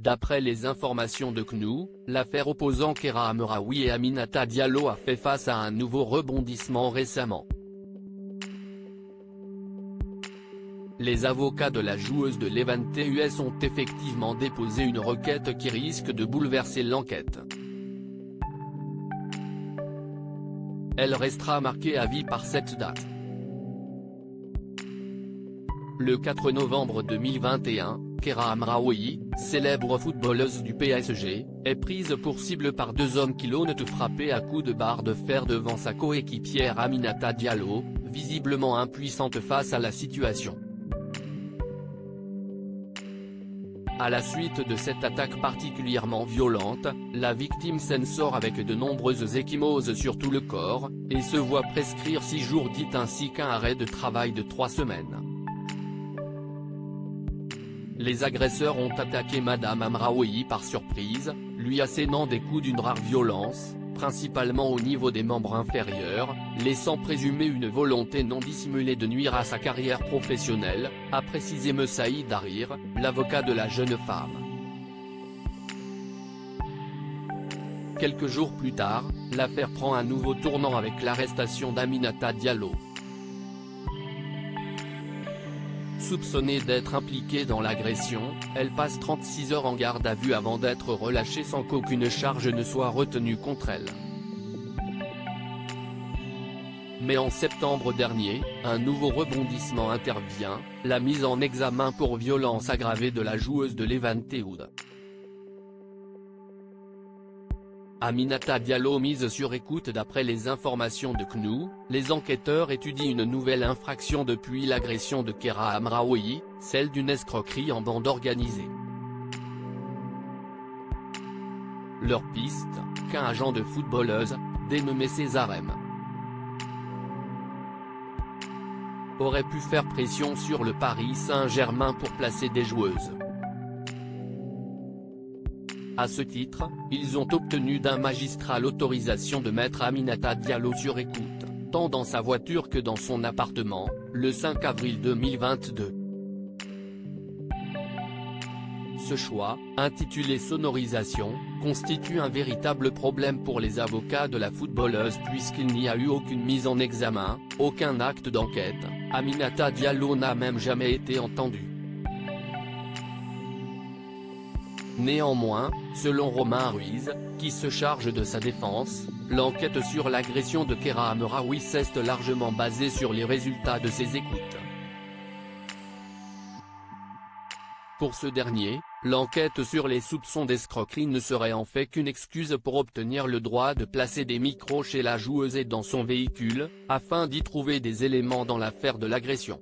D'après les informations de CNOO, l'affaire opposant Kera Amraoui et Aminata Diallo a fait face à un nouveau rebondissement récemment. Les avocats de la joueuse de Levante US ont effectivement déposé une requête qui risque de bouleverser l'enquête. Elle restera marquée à vie par cette date. Le 4 novembre 2021, Kera Amraoui, célèbre footballeuse du PSG, est prise pour cible par deux hommes qui l'ont frappée à coups de barre de fer devant sa coéquipière Aminata Diallo, visiblement impuissante face à la situation. À la suite de cette attaque particulièrement violente, la victime s'en sort avec de nombreuses ecchymoses sur tout le corps, et se voit prescrire 6 jours dits ainsi qu'un arrêt de travail de 3 semaines. Les agresseurs ont attaqué Madame Amraoui par surprise, lui assénant des coups d'une rare violence, principalement au niveau des membres inférieurs, laissant présumer une volonté non dissimulée de nuire à sa carrière professionnelle, a précisé Messaïd Harir, l'avocat de la jeune femme. Quelques jours plus tard, l'affaire prend un nouveau tournant avec l'arrestation d'Aminata Diallo. Soupçonnée d'être impliquée dans l'agression, elle passe 36 heures en garde à vue avant d'être relâchée sans qu'aucune charge ne soit retenue contre elle. Mais en septembre dernier, un nouveau rebondissement intervient, la mise en examen pour violence aggravée de la joueuse de Levante US. Aminata Diallo mise sur écoute. D'après les informations de CNOO, les enquêteurs étudient une nouvelle infraction depuis l'agression de Kera Amraoui, celle d'une escroquerie en bande organisée. Leur piste, qu'un agent de footballeuse, dénommé César M, aurait pu faire pression sur le Paris Saint-Germain pour placer des joueuses. À ce titre, ils ont obtenu d'un magistrat l'autorisation de mettre Aminata Diallo sur écoute, tant dans sa voiture que dans son appartement, le 5 avril 2022. Ce choix, intitulé sonorisation, constitue un véritable problème pour les avocats de la footballeuse puisqu'il n'y a eu aucune mise en examen, aucun acte d'enquête, Aminata Diallo n'a même jamais été entendue. Néanmoins, selon Romain Ruiz, qui se charge de sa défense, l'enquête sur l'agression de Kera Amraoui s'est largement basée sur les résultats de ses écoutes. Pour ce dernier, l'enquête sur les soupçons d'escroquerie ne serait en fait qu'une excuse pour obtenir le droit de placer des micros chez la joueuse et dans son véhicule, afin d'y trouver des éléments dans l'affaire de l'agression.